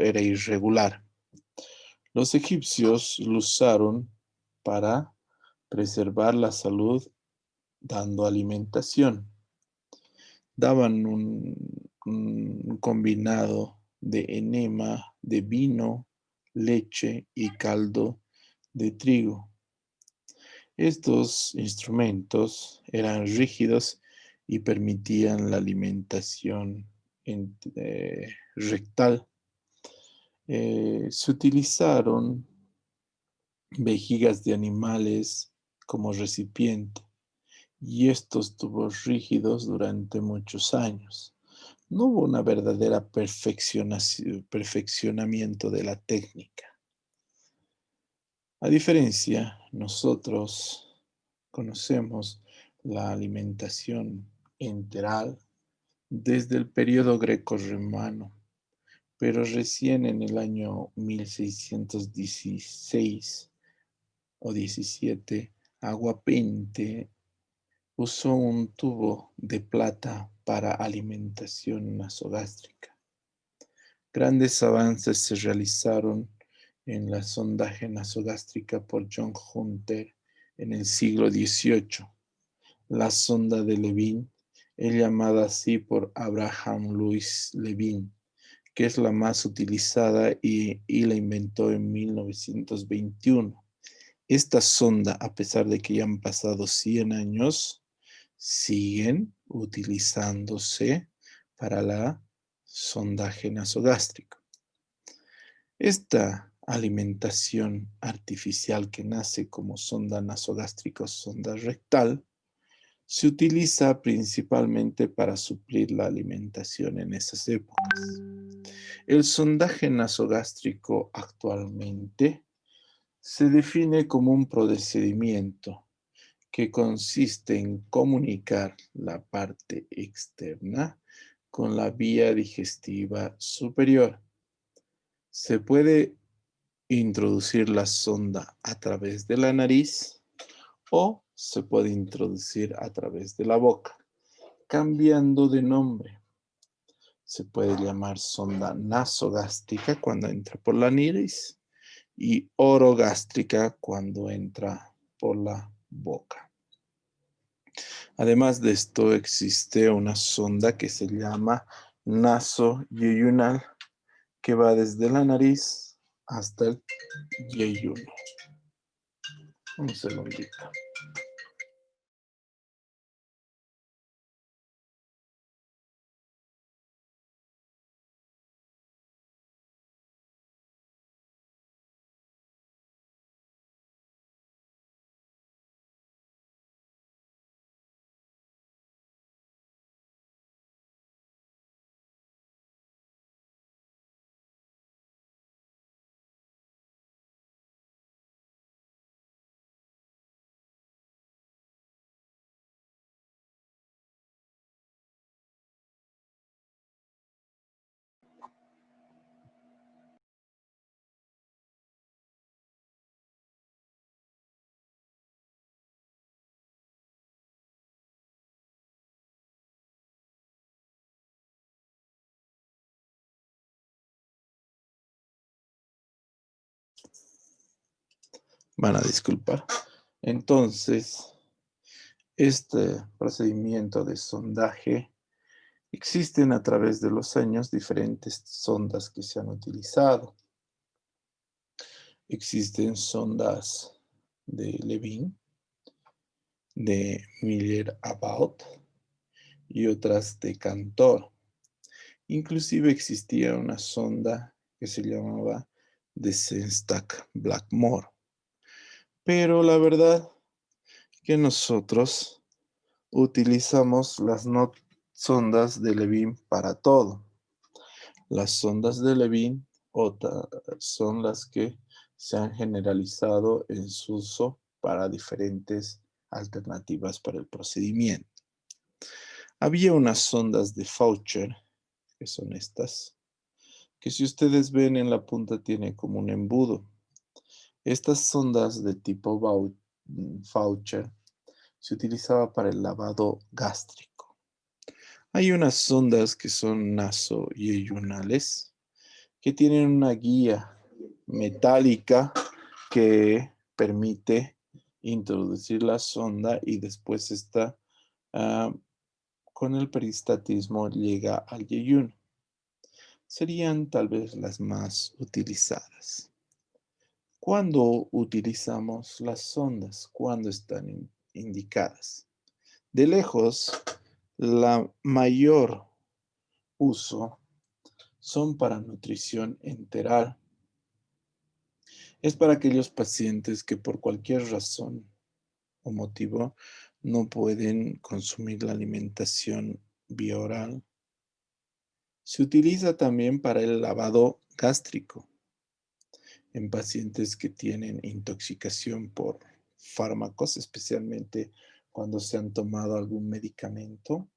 era irregular. Los egipcios lo usaron para preservar la salud dando alimentación. Daban un combinado de enema, de vino, leche y caldo de trigo. Estos instrumentos eran rígidos y permitían la alimentación rectal. Se utilizaron vejigas de animales como recipiente y estos tubos rígidos durante muchos años. No hubo una verdadera perfeccionamiento de la técnica. A diferencia, nosotros conocemos la alimentación enteral desde el periodo greco-romano, pero recién en el año 1616 o 17, Aguapente usó un tubo de plata para alimentación nasogástrica. Grandes avances se realizaron en la sondaje nasogástrica por John Hunter en el siglo XVIII. La sonda de Levin es llamada así por Abraham Louis Levin, que es la más utilizada y la inventó en 1921. Esta sonda, a pesar de que ya han pasado 100 años, siguen utilizándose para la sondaje nasogástrico. Esta alimentación artificial que nace como sonda nasogástrica o sonda rectal se utiliza principalmente para suplir la alimentación en esas épocas. El sondaje nasogástrico actualmente se define como un procedimiento que consiste en comunicar la parte externa con la vía digestiva superior. Se puede introducir la sonda a través de la nariz o se puede introducir a través de la boca, cambiando de nombre. Se puede llamar sonda nasogástrica cuando entra por la nariz y orogástrica cuando entra por la boca. Además de esto, existe una sonda que se llama nasoyeyunal, que va desde la nariz hasta el yeyuno. Un segundito. Van a disculpar. Entonces, este procedimiento de sondaje existen a través de los años diferentes sondas que se han utilizado. Existen sondas de Levin, de Miller-Abaut y otras de Cantor. Inclusive existía una sonda que se llamaba de Sengstack-Blackmore. Pero la verdad que nosotros utilizamos las sondas de Levin para todo. Las sondas de Levin son las que se han generalizado en su uso para diferentes alternativas para el procedimiento. Había unas sondas de Faucher, que son estas, que si ustedes ven en la punta tiene como un embudo. Estas sondas de tipo Faucher se utilizaba para el lavado gástrico. Hay unas sondas que son nasoyeyunales, que tienen una guía metálica que permite introducir la sonda y después esta, ah, con el peristatismo llega al yeyuno. Serían tal vez las más utilizadas. ¿Cuándo utilizamos las sondas? ¿Cuándo están indicadas? De lejos, la mayor uso son para nutrición enteral. Es para aquellos pacientes que por cualquier razón o motivo no pueden consumir la alimentación bioral. Se utiliza también para el lavado gástrico en pacientes que tienen intoxicación por fármacos, especialmente cuando se han tomado algún medicamento.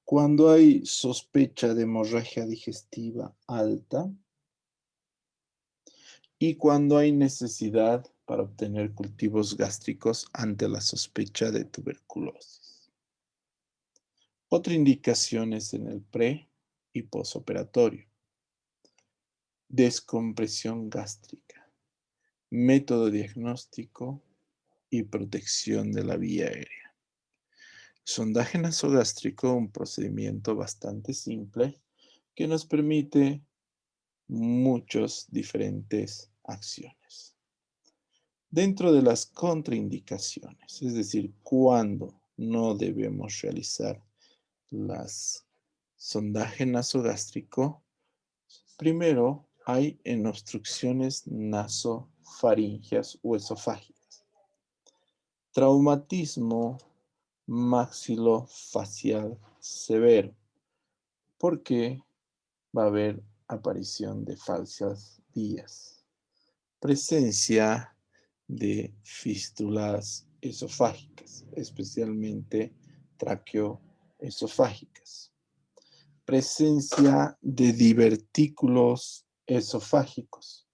Cuando hay sospecha de hemorragia digestiva alta y cuando hay necesidad para obtener cultivos gástricos ante la sospecha de tuberculosis. Otra indicación es en el pre y posoperatorio. Descompresión gástrica, método diagnóstico y protección de la vía aérea. Sondaje nasogástrico, un procedimiento bastante simple que nos permite muchas diferentes acciones. Dentro de las contraindicaciones, es decir, cuando no debemos realizar las sondaje nasogástrico, primero hay en obstrucciones nasofaringeas o esofágicas, traumatismo maxilofacial severo, porque va a haber aparición de falsas vías, presencia de fístulas esofágicas, especialmente traqueoesofágicas, presencia de divertículos esofágicos,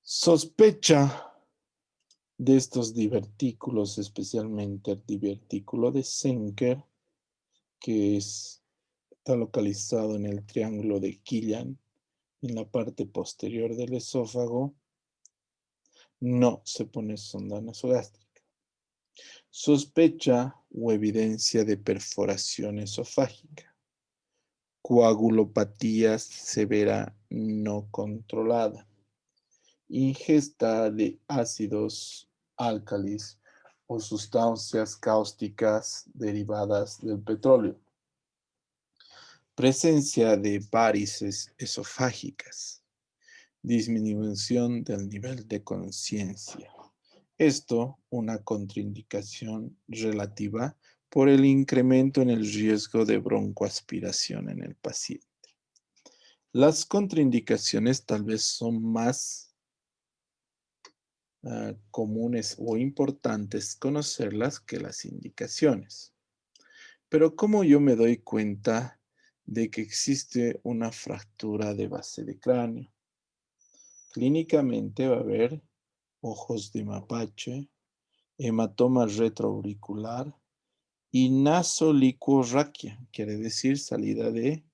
sospecha de estos divertículos, especialmente el divertículo de Zenker, que está localizado en el triángulo de Killian, en la parte posterior del esófago. No se pone sonda nasogástrica. Sospecha o evidencia de perforación esofágica. Coagulopatía severa no controlada. Ingesta de ácidos álcalis o sustancias cáusticas derivadas del petróleo. Presencia de varices esofágicas. Disminución del nivel de conciencia. Esto una contraindicación relativa por el incremento en el riesgo de broncoaspiración en el paciente. Las contraindicaciones tal vez son más comunes o importantes conocerlas que las indicaciones. Pero ¿cómo yo me doy cuenta de que existe una fractura de base de cráneo? Clínicamente va a haber ojos de mapache, hematoma retroauricular y nasolicuorraquia, quiere decir salida de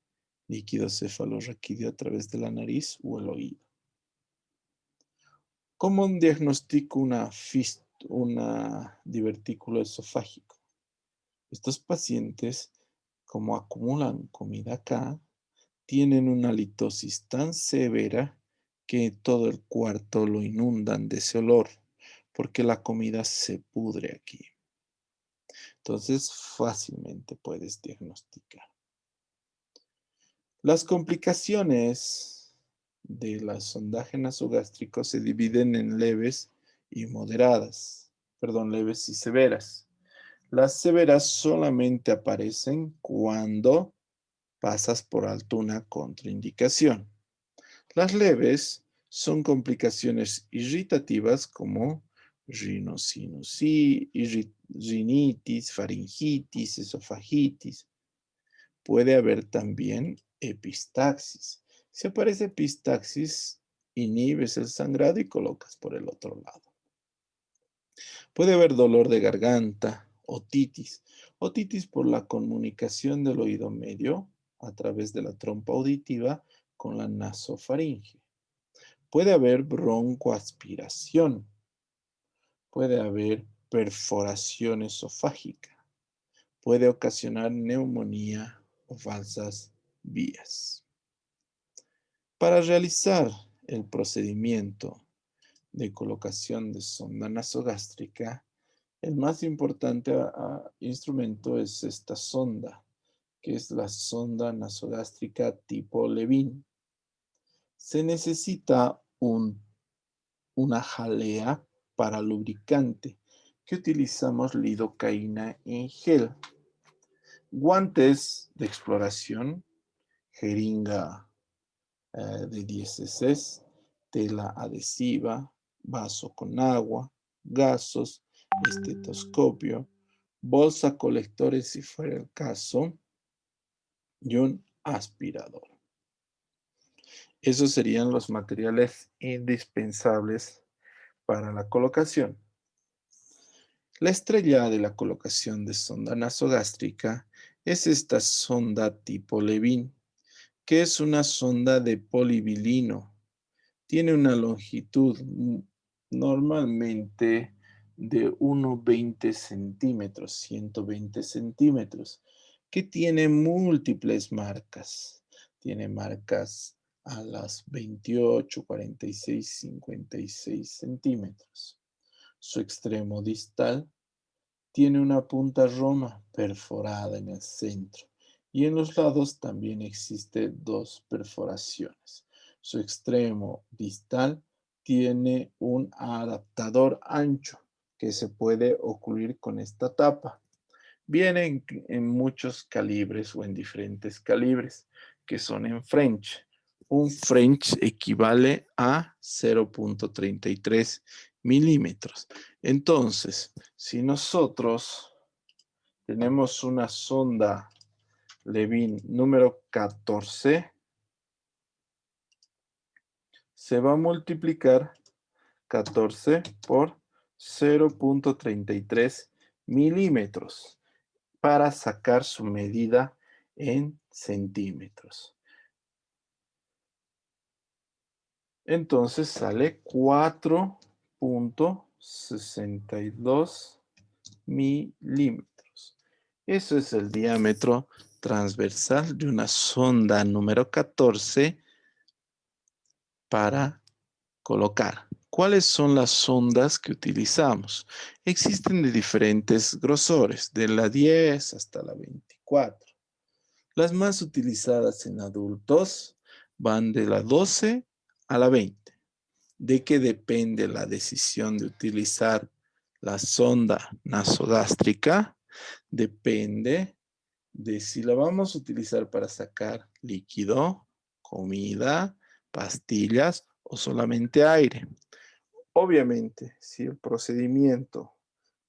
líquido cefalorraquídeo a través de la nariz o el oído. ¿Cómo diagnostico una divertículo esofágico? Estos pacientes, como acumulan comida acá, tienen una litosis tan severa que todo el cuarto lo inundan de ese olor, porque la comida se pudre aquí. Entonces, fácilmente puedes diagnosticar. Las complicaciones del sondaje nasogástrico se dividen en leves y moderadas, perdón, leves y severas. Las severas solamente aparecen cuando pasas por alto una contraindicación. Las leves son complicaciones irritativas como rinitis, faringitis, esofagitis. Puede haber también epistaxis. Si aparece epistaxis, inhibes el sangrado y colocas por el otro lado. Puede haber dolor de garganta, otitis. Otitis por la comunicación del oído medio a través de la trompa auditiva con la nasofaringe. Puede haber broncoaspiración. Puede haber perforación esofágica. Puede ocasionar neumonía o falsas vías. Para realizar el procedimiento de colocación de sonda nasogástrica, el más importante instrumento es esta sonda, que es la sonda nasogástrica tipo Levin. Se necesita una jalea para lubricante, que utilizamos lidocaína en gel, guantes de exploración, jeringa de 10 cc, tela adhesiva, vaso con agua, gasos, estetoscopio, bolsa colectores si fuera el caso, y un aspirador. Esos serían los materiales indispensables para la colocación. La estrella de la colocación de sonda nasogástrica es esta sonda tipo Levin, que es una sonda de polivilino. Tiene una longitud normalmente de 1,20 centímetros, 120 centímetros, que tiene múltiples marcas. Tiene marcas a las 28, 46, 56 centímetros. Su extremo distal tiene una punta roma perforada en el centro y en los lados también existen dos perforaciones. Su extremo distal tiene un adaptador ancho que se puede ocluir con esta tapa. Vienen en muchos calibres o en diferentes calibres que son en French. Un French equivale a 0,33 milímetros. Entonces, si nosotros tenemos una sonda Levin número 14, se va a multiplicar 14 por 0,33 milímetros para sacar su medida en centímetros. Entonces sale 4,62 milímetros. Eso es el diámetro transversal de una sonda número 14 para colocar. ¿Cuáles son las sondas que utilizamos? Existen de diferentes grosores, de la 10 hasta la 24. Las más utilizadas en adultos van de la 12 a la 20. ¿De qué depende la decisión de utilizar la sonda nasogástrica? Depende de si la vamos a utilizar para sacar líquido, comida, pastillas o solamente aire. Obviamente, si el procedimiento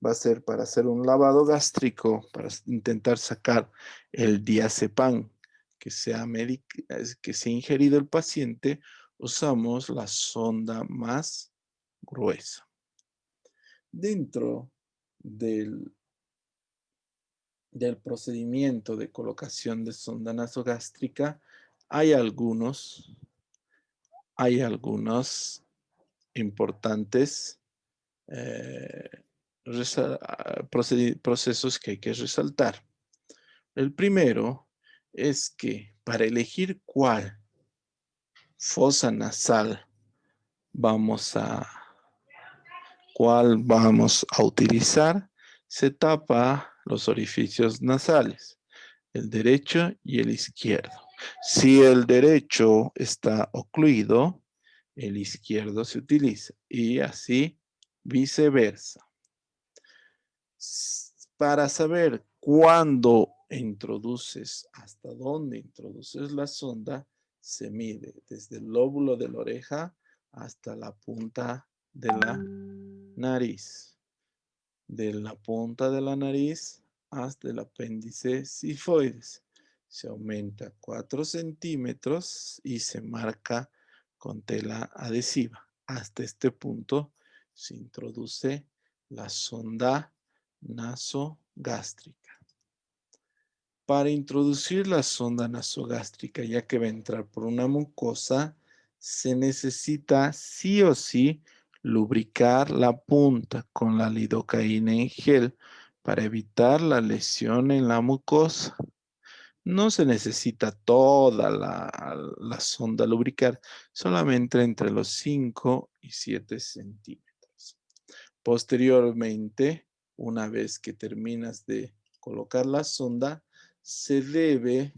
va a ser para hacer un lavado gástrico, para intentar sacar el diazepam que sea ingerido el paciente, usamos la sonda más gruesa. Dentro del procedimiento de colocación de sonda nasogástrica hay algunos importantes procesos que hay que resaltar. El primero es que para elegir cuál fosa nasal vamos a utilizar, se tapa los orificios nasales, el derecho y el izquierdo. Si el derecho está ocluido, el izquierdo se utiliza y así viceversa. Para saber cuándo introduces, hasta dónde introduces la sonda, se mide desde el lóbulo de la oreja hasta la punta de la nariz. De la punta de la nariz hasta el apéndice sifoides. Se aumenta 4 centímetros y se marca con tela adhesiva. Hasta este punto se introduce la sonda nasogástrica. Para introducir la sonda nasogástrica, ya que va a entrar por una mucosa, se necesita sí o sí lubricar la punta con la lidocaína en gel para evitar la lesión en la mucosa. No se necesita toda la sonda lubricar, solamente entre los 5 y 7 centímetros. Posteriormente, una vez que terminas de colocar la sonda, se debe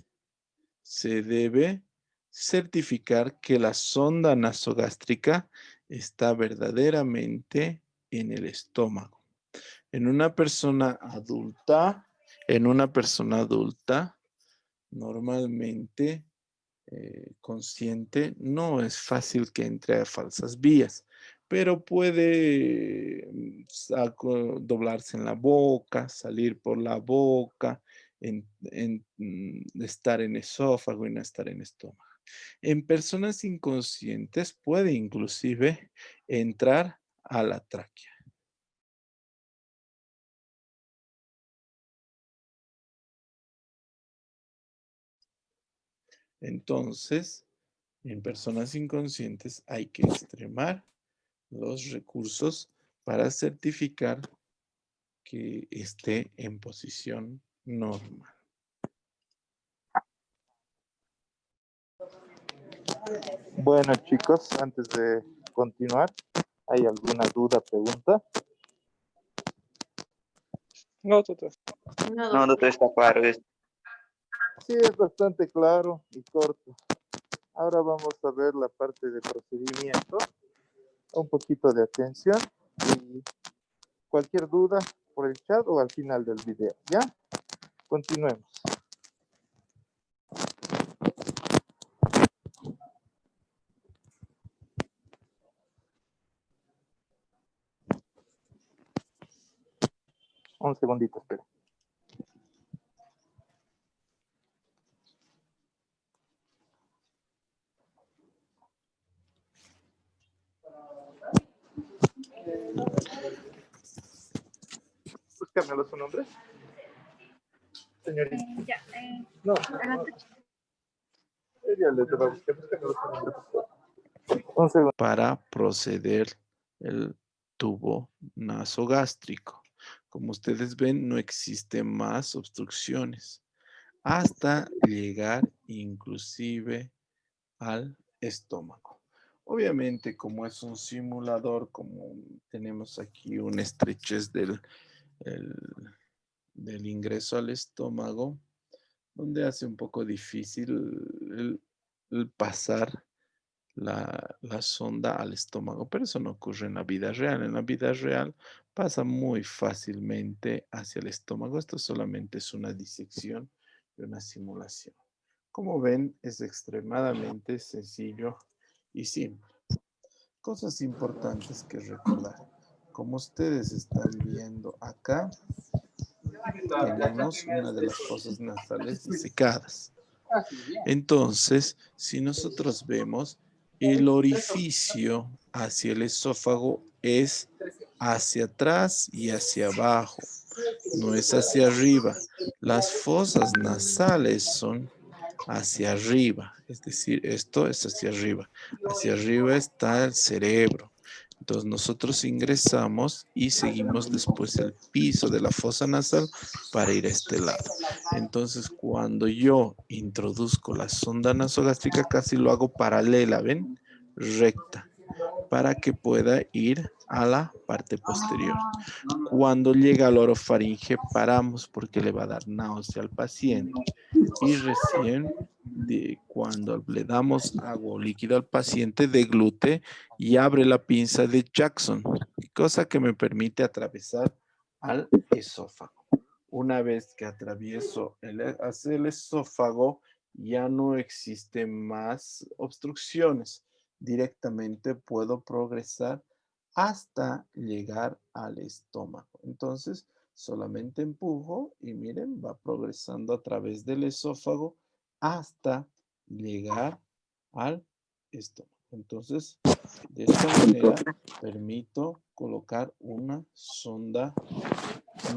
certificar que la sonda nasogástrica está verdaderamente en el estómago. En una persona adulta, normalmente consciente, no es fácil que entre a falsas vías, pero puede doblarse en la boca, salir por la boca, estar en esófago y no estar en estómago. En personas inconscientes puede inclusive entrar a la tráquea. Entonces, en personas inconscientes hay que extremar los recursos para certificar que esté en posición normal. Bueno, chicos, antes de continuar, ¿hay alguna duda, pregunta? No, doctor. No, doctor, está claro. Sí, es bastante claro y corto. Ahora vamos a ver la parte de procedimiento. Un poquito de atención y cualquier duda por el chat o al final del video, ¿ya? Continuemos. Un segundito, espera. Búscamelo su nombre. Señorita. No. Ella le va a buscar. Búscamelo su nombre, por favor. Un segundo. Para proceder el tubo nasogástrico. Como ustedes ven, no existen más obstrucciones hasta llegar inclusive al estómago. Obviamente, como es un simulador, como tenemos aquí una estrechez del ingreso al estómago, donde hace un poco difícil el pasar la sonda al estómago, pero eso no ocurre en la vida real. En la vida real pasa muy fácilmente hacia el estómago. Esto solamente es una disección y una simulación. Como ven, es extremadamente sencillo y simple. Cosas importantes que recordar. Como ustedes están viendo acá, tenemos una de las fosas nasales disecadas. Entonces, si nosotros vemos, el orificio hacia el esófago es hacia atrás y hacia abajo, no es hacia arriba. Las fosas nasales son hacia arriba, es decir, esto es hacia arriba. Hacia arriba está el cerebro. Entonces nosotros ingresamos y seguimos después el piso de la fosa nasal para ir a este lado. Entonces cuando yo introduzco la sonda nasogástrica casi lo hago paralela, ¿ven? Recta, para que pueda ir a la parte posterior. Cuando llega al orofaringe paramos porque le va a dar náusea al paciente. Y recién cuando le damos agua o líquido al paciente deglute y abre la pinza de Jackson, cosa que me permite atravesar al esófago. Una vez que atravieso hacia el esófago, ya no existen más obstrucciones. Directamente puedo progresar hasta llegar al estómago. Entonces, solamente empujo y miren, va progresando a través del esófago hasta llegar al estómago. Entonces, de esta manera, permito colocar una sonda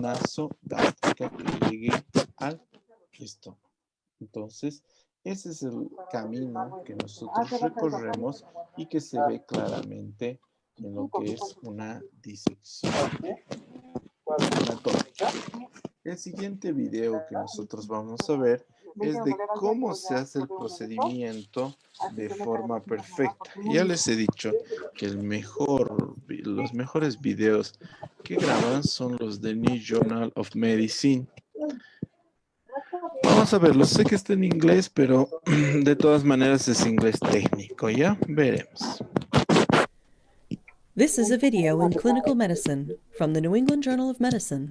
nasogástrica que llegue al Listo. Entonces, ese es el camino que nosotros recorremos y que se ve claramente en lo que es una disección anatómica. El siguiente video que nosotros vamos a ver es de cómo se hace el procedimiento de forma perfecta. Ya les he dicho que los mejores videos que graban son los de New Journal of Medicine. Vamos a verlo. Sé que está en inglés, pero de todas maneras es inglés técnico, ¿ya? Veremos. This is a video in clinical medicine from the New England Journal of Medicine.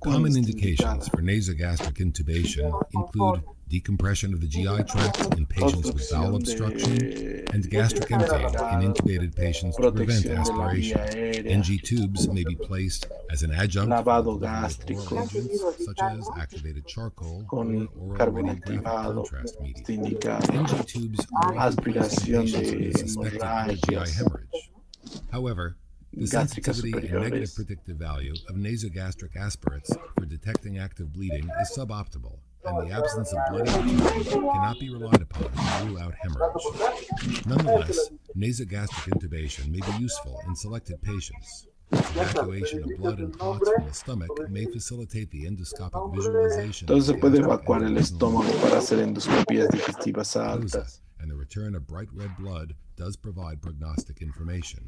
Common indications for nasogastric intubation include decompression of the GI tract in patients with bowel obstruction and gastric emptying in intubated patients to prevent aspiration. NG tubes may be placed as an adjunct Lavado for the delivery of gástrico oral agents, such as activated charcoal con or carbón oral radiographic activado, contrast está media. indicado. NG tubes are often placed in Aspiración patients de with suspected GI hemorragias hemorrhage. However, the gástricas sensitivity and negative superiores. predictive value of nasogastric aspirates for detecting active bleeding is suboptimal, and the absence of bloody material cannot be relied upon to rule out hemorrhage. Nonetheless, nasogastric intubation may be useful in selected patients. Evacuation of blood and clots from the stomach may facilitate the endoscopic visualization Entonces se of puede gastric evacuar el endocarcinoma estómago para hacer endoscopías digestivas mucosa, altas. and the return of bright red blood does provide prognostic information.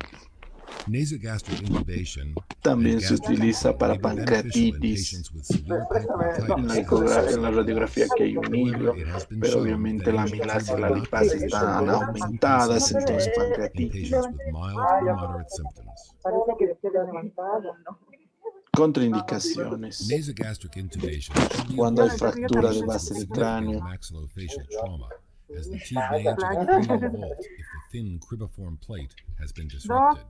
Nasogastric intubation También and se gastric utiliza emptying para may be beneficial in pancreatitis. patients with severe En pancreatitis la radiografía que hay un hilo, However, it has been pero shown obviamente that la NG amilasia y tubing la not lipasa predict están symptom aumentadas, symptom entonces in pancreatitis. patients with mild or moderate symptoms. Contraindicaciones. Nasogastric intubation should be Cuando hay avoided in fractura de patients base with de significant cráneo, maxillofacial trauma, as the tube may enter the cranial vault if the thin cribiform plate has been disrupted.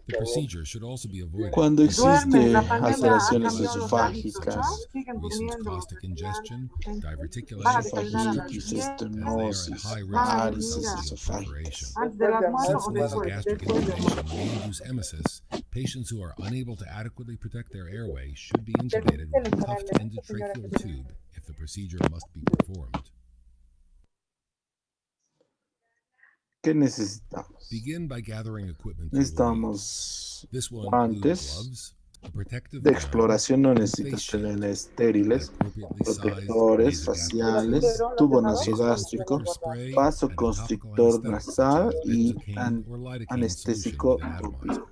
The procedure should also be avoided cuando in patients existe with high alteraciones sensitivity, esofágicas, such as recent caustic ingestion, diverticulitis, or esofagitis, strictures, as they are at estenosis, high risk for varices esophageal perforation. esofágicas. Since nasogastric intubation may induce emesis, patients who are unable to adequately protect their airway should be intubated with a cuffed endotracheal tube if the procedure must be performed. ¿Qué necesitamos? Begin by gathering equipment you will need. Necesitamos This will include guantes gloves, a protective de gown, exploración, no and necesitas face shield, tener an estériles, appropriately sized protectores nasogastric faciales, tube, tubo vasoconstrictor nasogástrico, spray, vasoconstrictor and a topical nasal anesthetic such as y benzocaine or lidocaine solution anestésico with an atomizer. tópico.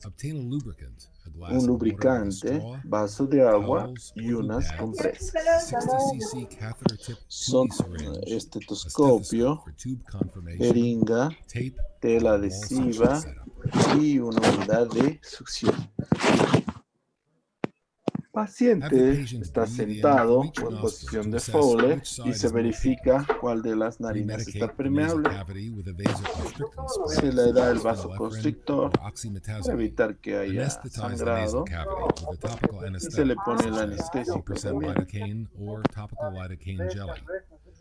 Obtain a lubricant, a glass Un of water with a lubricante, straw, vaso de agua towels y or glue unas pads, compresas. 60 cc catheter tip Son 2D syringe, a estetoscopio, stethoscope for tube confirmation, jeringa, tape, tela and a wall suction adhesiva setup. y una unidad de succión. El Have the paciente patient está breathe in sentado through each o en nostril posición to de assess Fowler which y side se is more verifica patent. cuál de las narinas está Remedicate the nasal permeable. cavity with a vasoconstricting Se spray, le da el such as phenylephrine vasoconstrictor or para oxymetazoline. evitar que haya Anesthetize the nasal sangrado cavity with a topical y se le anesthetic, pone el such as anestésico 1% también. lidocaine or topical lidocaine jelly.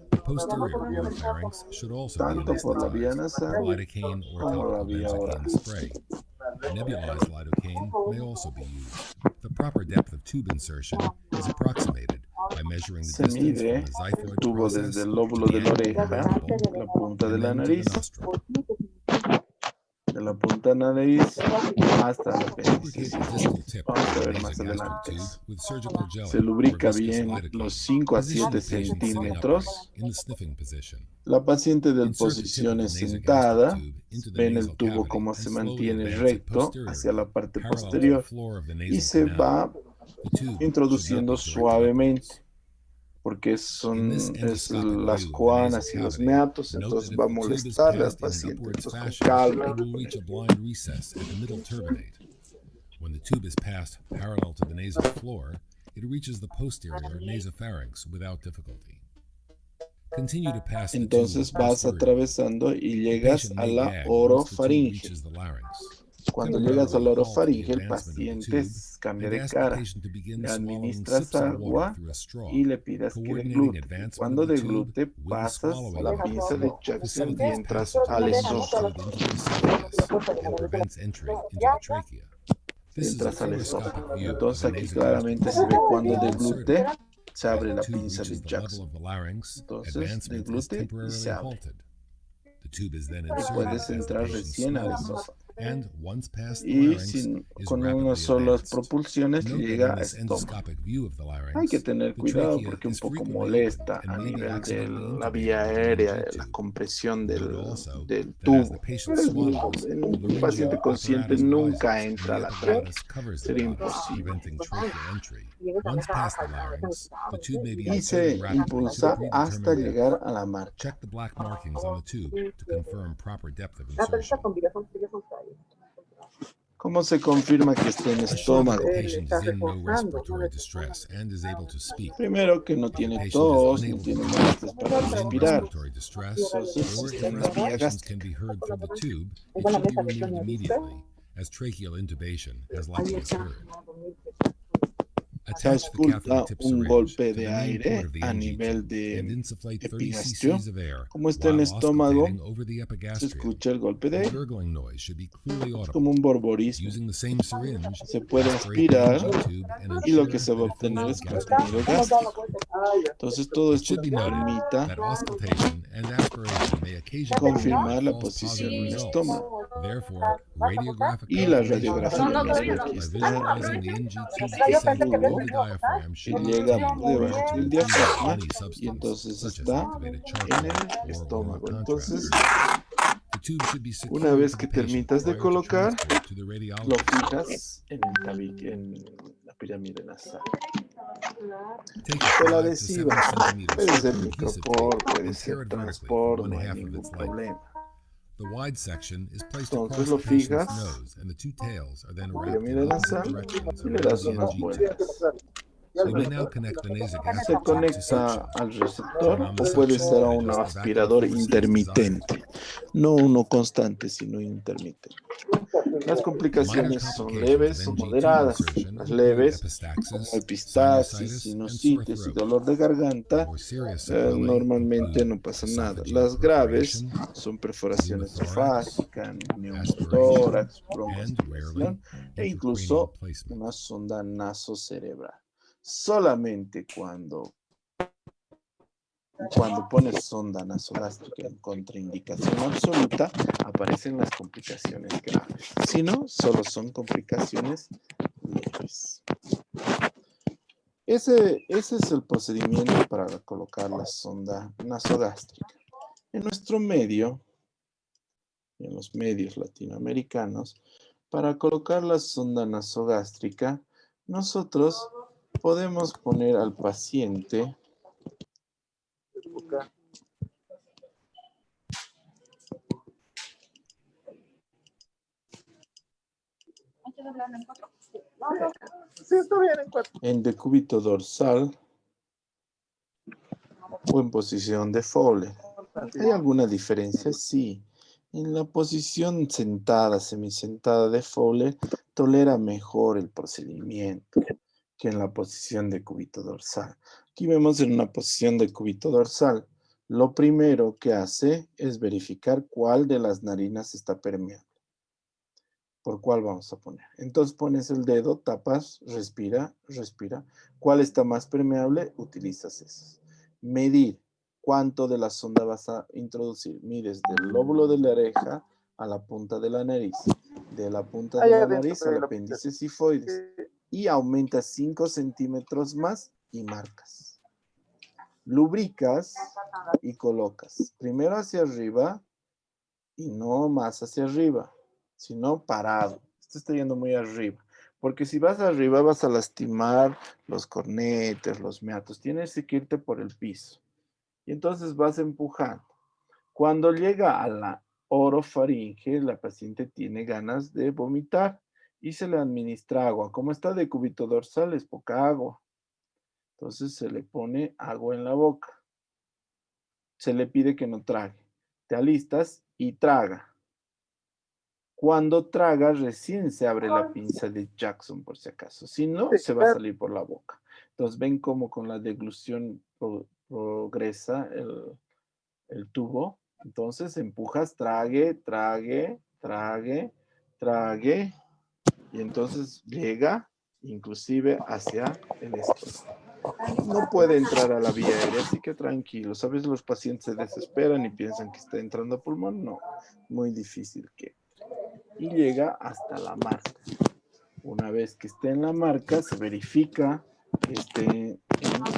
The posterior oropharynx should also be Tanto por la vía anesthetized with nasal lidocaine or como la topical vía oral. benzocaine spray. Nebulized lidocaine may also be used. The proper depth of tube insertion is approximated by measuring the Se distance mide from the el xiphoid tubo process desde el to lóbulo the de la end of the oreja, mandible la punta de and la then to the nariz, nostril. de la punta de la nariz hasta el Lubricate apéndice. the distal tip Vamos of a the ver más nasogastric adelante. tube with surgical jelly Se or lubrica viscous bien lidocaine. los 5 a Position 7 the patient sitting centímetros. upright in the sniffing position. La paciente del Insert the tip of posición the sentada, nasogastric tube into the ven nasal el tubo cavity como and se slowly mantiene advance it recto hacia la posteriorly, parte parallel to the posterior floor of the y nasal se canal. va The tube should not introduciendo be directed suavemente upwards. porque In son this endoscopic las view of the nasal coanas y los cavity, meatos, note entonces that va a if the tube is molestarle al passed in an paciente. upwards Entonces con fashion, calma. it will reach a blind recess at the middle turbinate. When the tube is passed parallel to the nasal floor, it reaches the posterior nasopharynx without difficulty. Continue to pass the tube Entonces vas posteriorly. atravesando y The llegas patient a may la gag once the tube orofaringe. reaches the larynx. Cuando Temporarily llegas al halt the orofaringe, el advancement of the paciente tube cambia and de ask the cara. patient to begin Le swallowing administras sips of water agua through a straw, y le pidas que coordinating deglute. Y advancement cuando of the tube deglute, with the pasas swallowing la pinza mechanism de Jackson y facilitates entras passage of al the esófago. fluid into the esophagus and prevents entry into the trachea. This is a Entras al esófago. fluoroscopic view of Entonces the aquí nasogastric claramente se tube ve cuando being deglute, inserted. se abre As la the tube pinza de reaches the level Jackson. of the larynx, Entonces advancement is deglute y temporarily se abre. halted. The tube is then Y inserted puedes as the entrar patient recién al swallows, esófago. and once past the Y larynx, is con unas rapidly solas advanced. propulsiones Note that llega in a this estómago. endoscopic view of the Hay que larynx, tener the cuidado trachea porque un is poco frequently molesta open a and may be nivel de accidentally la vía intubated with an aérea, NG de la tube. compresión Note also del that as the tubo. patient Pero swallows, en the un laryngeal paciente consciente apparatus nunca rises and entra a the la tráquea. epiglottis covers the Sería glottis, imposible. preventing tracheal entry. Once past the larynx, the tube may be Y inserted se rapidly to the impulsa hasta predetermined depth. llegar a la marca. Check the black markings on the tube to confirm proper depth of insertion. ¿Cómo se confirma que está en Assure that the estómago? patient is in no respiratory distress and is able to speak. Primero que no If the tiene patient is tos, no unable to tiene talk, molestias para is in respirar. respiratory distress, Entonces or está if en la vía respirations can gástrica. be heard through the tube, it should be removed immediately, as tracheal intubation has likely occurred. Se Attach the catheter ausculta tip un syringe golpe to de the main port aire of the a NG nivel tube de and insufflate 30 epigastrio. cc's of air Como está en while el estómago, auscultating over the se epigastrium. escucha el golpe de The aire. gurgling noise should be clearly Es como audible. un borborismo. Using the same syringe, Se puede aspirate the aspirar NG tube and y lo ensure que se va a that it fills obtener the es gastric contenido juice. gástrico. Entonces todo It esto should be noted permita that auscultation and aspiration may occasionally confirmar yield la false posición positive del results. estómago. Therefore, radiographic Y la confirmation radiografía should be mira made que by está visualizing the NG tube's este descent tubo below the diaphragm que should be llega obtained por prior debajo to del infusion of diafragma any y substance, entonces such as está activated en charcoal el or oral estómago. Entonces, contrast. The tube should be una secured vez to que the patient terminas de prior to colocar, transport to the lo radiologist. fijas en en la pirámide nasal. Take Tela a 5 to 7 adhesiva. centimeter Puede strip ser of adhesive micropor, tape puede and ser tear it vertically for transport, one no hay half of ningún its length. problema. The wide section is placed Entonces across lo the patient's fijas, nose, and the two tails are then la wrapped in pirámide opposite nasal directions y le around das the unas NG tube. vueltas. We may now connect the Se nasogastric tube to conecta suction. al Turn receptor on the o puede suction ser a and un adjust the vacuum aspirador force as desired. intermitente. No uno constante, sino intermitente. Las complicaciones son leves o moderadas. Las leves, como epistaxis, sinusitis y dolor de garganta, normalmente no pasa nada. Las graves son perforación esofágica, neumotórax, broncoaspiración e incluso una sonda nasocerebral. Solamente cuando pones sonda nasogástrica en contraindicación absoluta, aparecen las complicaciones graves. Si no, solo son complicaciones leves. Ese es el procedimiento para colocar la sonda nasogástrica. En nuestro medio, en los medios latinoamericanos, para colocar la sonda nasogástrica, nosotros podemos poner al paciente en decúbito dorsal o en posición de Fowler. ¿Hay alguna diferencia? Sí. En la posición sentada, semisentada de Fowler, tolera mejor el procedimiento que en la posición de cúbito dorsal. Aquí vemos en una posición de cúbito dorsal. Lo primero que hace es verificar cuál de las narinas está permeable. ¿Por cuál vamos a poner? Entonces pones el dedo, tapas, respira, respira. ¿Cuál está más permeable? Utilizas esas. Medir cuánto de la sonda vas a introducir. Mides del lóbulo de la oreja a la punta de la nariz. De la punta de la nariz al apéndice sifoides. Y aumentas 5 centímetros más y marcas. Lubricas y colocas. Primero hacia arriba y no más hacia arriba, sino parado. Esto está yendo muy arriba. Porque si vas arriba vas a lastimar los cornetes, los meatos. Tienes que irte por el piso. Y entonces vas empujando. Cuando llega a la orofaringe, la paciente tiene ganas de vomitar y se le administra agua. Como está de cúbito dorsal, es poca agua. Entonces se le pone agua en la boca. Se le pide que no trague. Te alistas y traga. Cuando traga, recién se abre la pinza de Jackson, por si acaso. Si no, se va a salir por la boca. Entonces, ven cómo con la deglución progresa el tubo. Entonces, empujas, trague, trague, trague, trague. Y entonces llega inclusive hacia el estómago. No puede entrar a la vía aérea, así que tranquilo. ¿Sabes? Los pacientes se desesperan y piensan que está entrando a pulmón. No, muy difícil que. Y llega hasta la marca. Una vez que esté en la marca, se verifica que esté en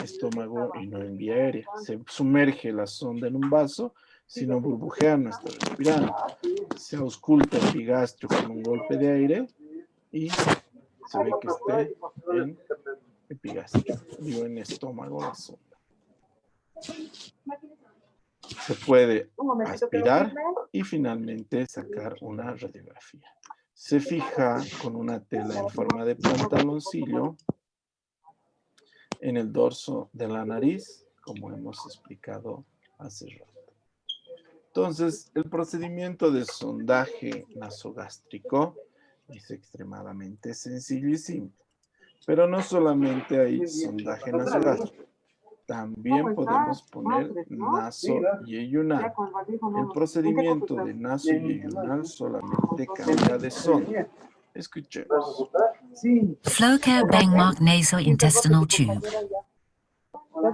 estómago y no en vía aérea. Se sumerge la sonda en un vaso, si no burbujea, no está respirando. Se ausculta el epigastrio con un golpe de aire y se ve que esté en epigastrio, digo en estómago la sonda. Se puede aspirar y finalmente sacar una radiografía. Se fija con una tela en forma de pantaloncillo en el dorso de la nariz, como hemos explicado hace rato. Entonces, el procedimiento de sondaje nasogástrico es extremadamente sencillo y simple. Pero no solamente hay sondaje nasogástrico. También podemos poner nasoyeyunal. El procedimiento de nasoyeyunal solamente cambia de sonda. Escuchemos. Flowcare Bangmark nasointestinal tube.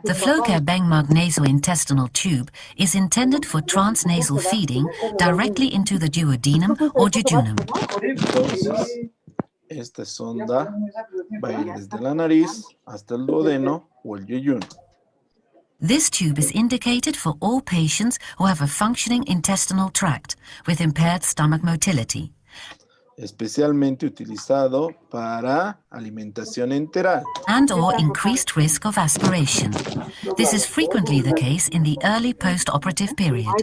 The Flowcare Bangmark nasointestinal tube is intended for transnasal feeding directly into the duodenum or jejunum. Entonces, esta sonda va a ir desde la nariz hasta el duodeno o el yeyuno. This tube is indicated for all patients who have a functioning intestinal tract with impaired stomach motility. Especialmente utilizado para alimentación enteral. And or increased risk of aspiration. This is frequently the case in the early post-operative period.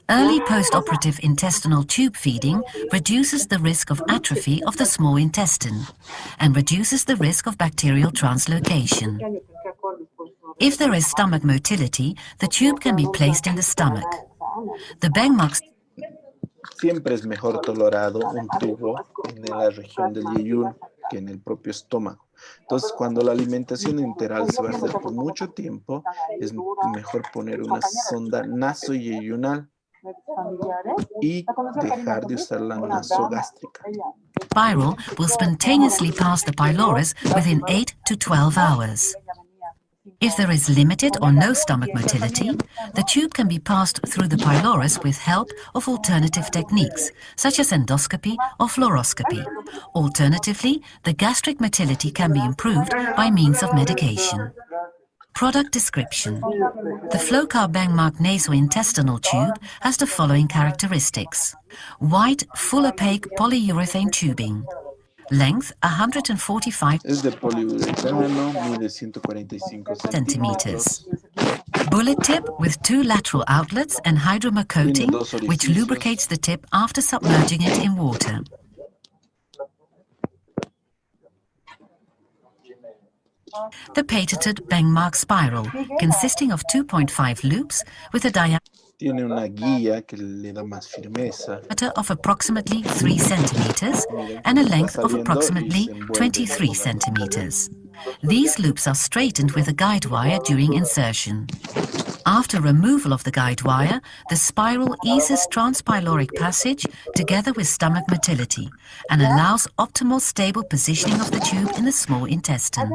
Early post-operative intestinal tube feeding reduces the risk of atrophy of the small intestine and reduces the risk of bacterial translocation. If there is stomach motility, the tube can be placed in the stomach. The Bangmark Siempre es mejor tolerado un tubo en la región del yeyuno que en el propio estómago. Entonces, cuando la alimentación enteral se va a hacer por mucho tiempo, es mejor poner una sonda nasoyeyunal y dejar de usar la nasogástrica. spiral will spontaneously pass the pylorus within 8 to 12 hours. If there is limited or no stomach motility, the tube can be passed through the pylorus with help of alternative techniques, such as endoscopy or fluoroscopy. Alternatively, the gastric motility can be improved by means of medication. Product description. The Flowcare Bangmark nasointestinal tube has the following characteristics. White, full opaque polyurethane tubing. Length 145 Es de poliuretano, mide 145 centimeters. Bullet tip with 2 lateral outlets and hydromer coating, which lubricates the tip after submerging it in water. The patented Bangmark spiral, consisting of 2.5 loops with a diameter Tiene una guía que le da más firmeza. of approximately 3 centimeters and a length of approximately 23 centimeters. These loops are straightened with a guide wire during insertion. After removal of the guide wire, the spiral eases transpyloric passage together with stomach motility and allows optimal stable positioning of the tube in the small intestine.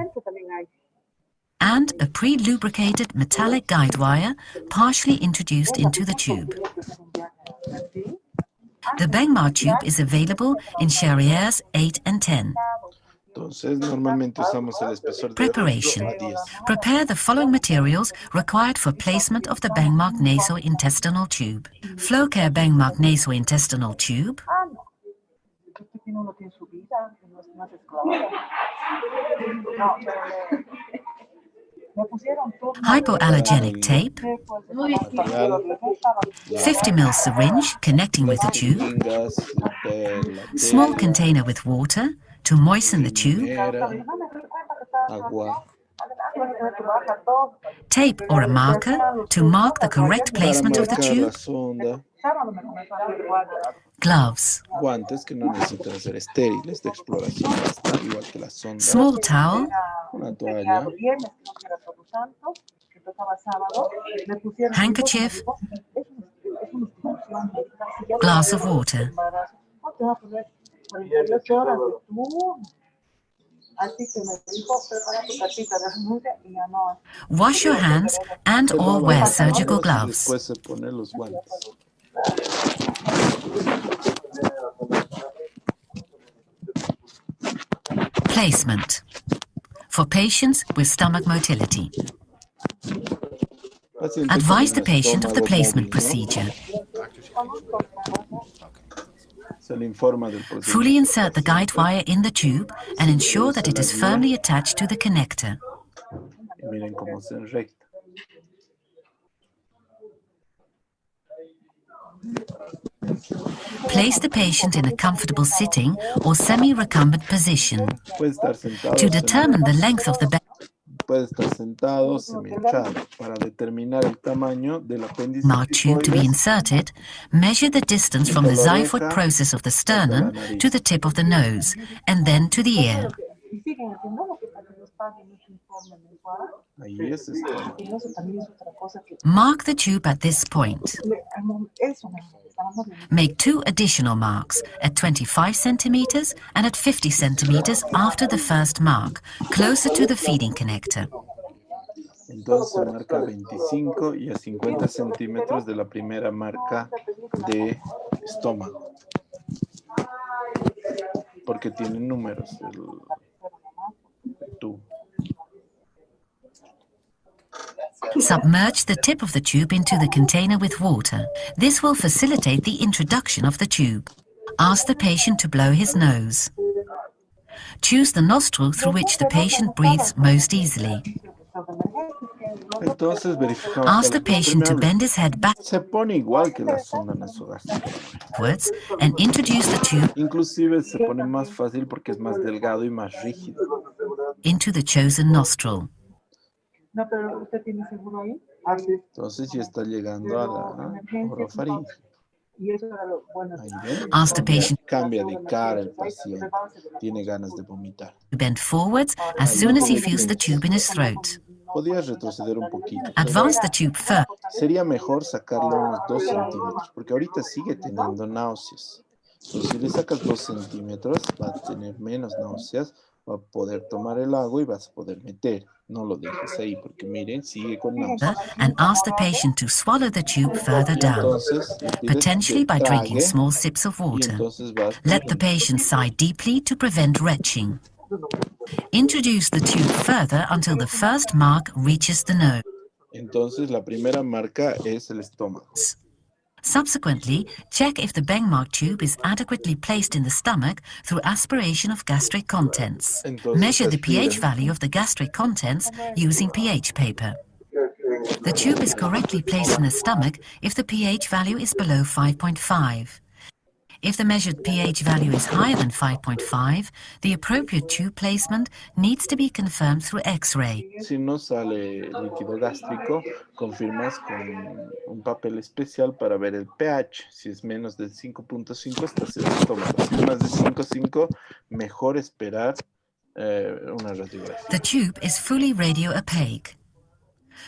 And a pre-lubricated metallic guide wire partially introduced into the tube. The Bangmark tube is available in Charrières 8 and 10. Entonces, normalmente usamos el espesor de Preparation. 8 a 10. Prepare the following materials required for placement of the Bangmark nasointestinal tube. Flowcare Bangmark nasointestinal tube. Hypoallergenic tape. Material, 50 ml syringe connecting with the tube. jeringas, la Small tela, container with water to moisten the tube. primera, agua. Tape or a marker to mark the correct Para placement of the marcar la tube. sonda. gloves, Guantes que no necesitan ser estériles, de exploración basta, igual que la sonda. small towel, Una toalla, handkerchief, glass of water. Wash your hands and se or lava wear las surgical manos y gloves. después se pone los guantes. Placement. For patients with stomach motility. Paciente Advise con the un patient of the estómago placement móvil, ¿no? procedure. Se le informa del Fully procedimiento al insert the guide paciente. wire in the tube and ensure that it is firmly attached to the connector. Y miren cómo se enrecta. Place the patient in a comfortable sitting or semi-recumbent position. Puede estar sentado, To determine the length of the puede estar sentado, semi-echado. Para determinar el tamaño del apéndice marked tube to be tifoides, inserted, measure the distance from the xiphoid process of the sternum to the tip of the nose, and then to the ear. ahí es estómago. Mark the tube at this point. Make 2 additional marks at 25 centimeters and at 50 centimeters after the first mark, closer to the feeding connector. Entonces se marca 25 y a 50 centímetros de la primera marca de estómago. Porque tienen números el tubo. Submerge the tip of the tube into the container with water. This will facilitate the introduction of the tube. Ask the patient to blow his nose. Choose the nostril through which the patient breathes most easily. Entonces verificamos Ask the patient to bend his head se pone igual que la sonda nasogástrica. backwards and introduce the tube Inclusive se pone más fácil porque es más delgado y más rígido. into the chosen nostril. Entonces ya está llegando a la orofaringe. Ahí ven, Ask the patient cambia de cara el paciente. Tiene ganas de vomitar. to bend forwards as soon as he feels the tube in his throat. Podías retroceder un poquito. Advance the tube further. Sería mejor sacarle unos 2 centímetros, porque ahorita sigue teniendo náuseas. Pero si le sacas 2 centímetros, va a tener menos náuseas, va a poder tomar el agua y vas a poder meter. No lo dejes ahí, porque miren, sigue con náuseas. And ask the patient to swallow the tube further Y down, entonces, le pides potentially que by drinking trague, small sips of y water. entonces vas Let the patient sigh deeply to prevent retching. Introduce the tube further until the first mark reaches the nose. Entonces, la primera marca es el estómago. Subsequently, check if the Bengmark tube is adequately placed in the stomach through aspiration of gastric contents. Entonces, Measure the aspira. pH value of the gastric contents using pH paper. The tube is correctly placed in the stomach if the pH value is below 5.5. If the measured pH value is higher than 5.5, the appropriate tube placement needs to be confirmed through X-ray. Si no sale líquido gástrico, confirmas con un papel especial para ver el pH. Si es menos de 5.5, estás en el estómago. Si es más de 5.5, mejor esperar una radiografía. The tube is fully radio-opaque.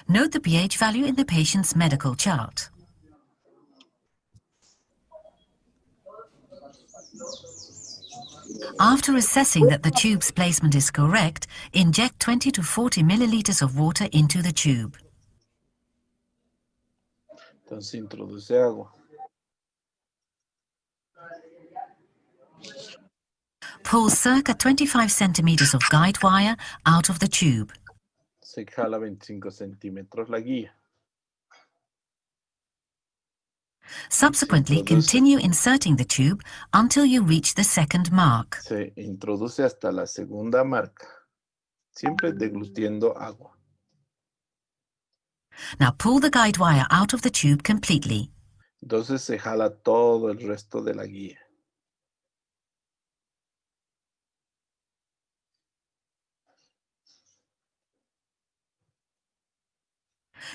Note the pH value in the patient's medical chart. After assessing that the tube's placement is correct, inject 20 to 40 milliliters of water into the tube. Entonces introduce agua. Pull circa 25 centimeters of guide wire out of the tube. Se jala 25 centímetros la guía. Subsequently, continue inserting the tube until you reach the second mark. Se introduce hasta la segunda marca, siempre deglutiendo agua. Now pull the guide wire out of the tube completely. Entonces se jala todo el resto de la guía.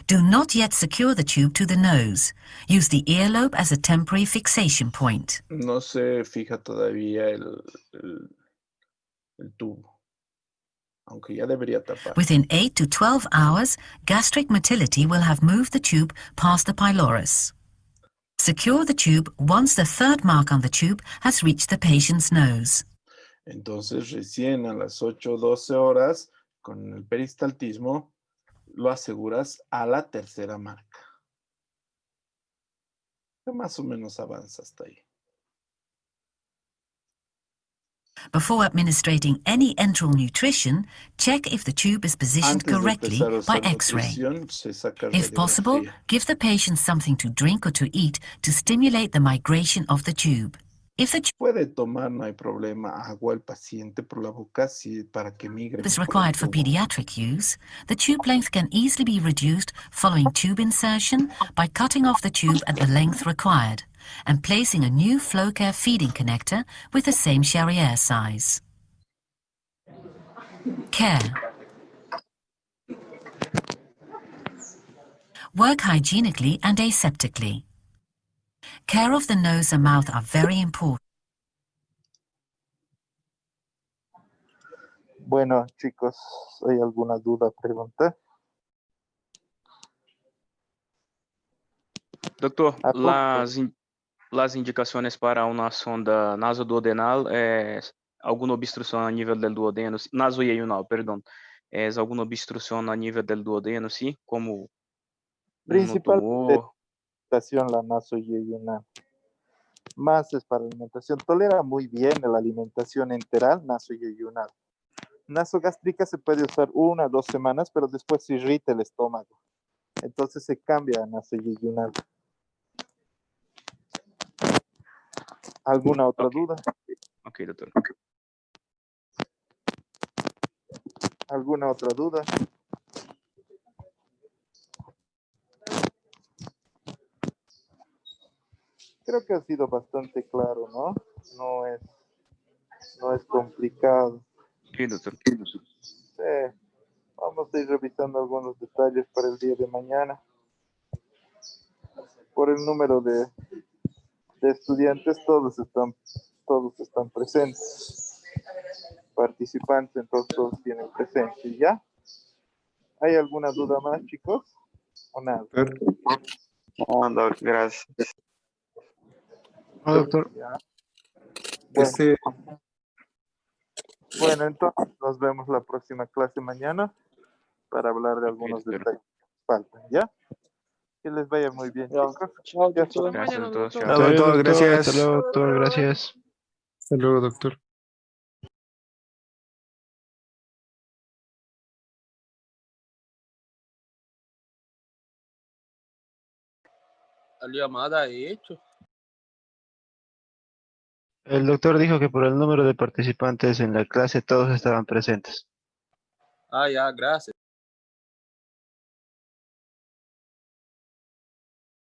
Do not yet secure the tube to the nose. Use the earlobe as a temporary fixation point. No se fija todavía el tubo, aunque ya debería tapar. Within 8 to 12 hours, gastric motility will have moved the tube past the pylorus. Secure the tube once the third mark on the tube has reached the patient's nose. Entonces, recién a las 8 o 12 horas, con el peristaltismo, lo aseguras a la tercera marca. Que más o menos avanza hasta ahí. Before administering any enteral nutrition, check if the tube is positioned Antes de correctly empezar a by usar X-ray. nutrición, se saca If possible, radiografía. give the patient something to drink or to eat to stimulate the migration of the tube. If the Puede tomar, no hay problema, agua el paciente por la boca para que migre. tube is mejor el required for tubo. pediatric use, the tube length can easily be reduced following tube insertion by cutting off the tube at the length required and placing a new FlowCare feeding connector with the same Charriere size. Care. Work hygienically and aseptically. Care of the nose and mouth are very important. Bueno, chicos, ¿hay alguna duda, pregunta? Doctor, Apunte. las indicaciones para una sonda nasoduodenal es alguna obstrucción a nivel del duodeno, nasoiunal, perdón, es alguna obstrucción a nivel del duodeno, sí, como un Principalmente tumor. alimentación, la nasoiunal. Más es para alimentación. Tolera muy bien la alimentación enteral, nasoiunal. Nasogástrica se puede usar 1 o 2 semanas, pero después se irrita el estómago. Entonces se cambia a nasoiunal. ¿Alguna otra duda? Ok, doctor. ¿Alguna otra duda? Creo que ha sido bastante claro, ¿no? No es complicado. Sí, doctor. Sí. Vamos a ir revisando algunos detalles para el día de mañana. Por el número de estudiantes, todos están presentes. Participantes, entonces todos tienen presencia, ¿ya? ¿Hay alguna duda más, chicos? ¿O nada? No, doc, gracias. Doctor, ¿Ya? Bueno, este, bueno, entonces nos vemos la próxima clase mañana para hablar de algunos doctor. detalles que faltan, ¿ya? Que les vaya muy bien, Ya. chicos. Chao, Gracias. doctor. Gracias, doctor. hasta Chao. luego, Doctor, gracias. Hasta luego, doctor, gracias. Hasta luego, doctor. La llamada hecho. El doctor dijo que por el número de participantes en la clase todos estaban presentes. Ah, ya, gracias.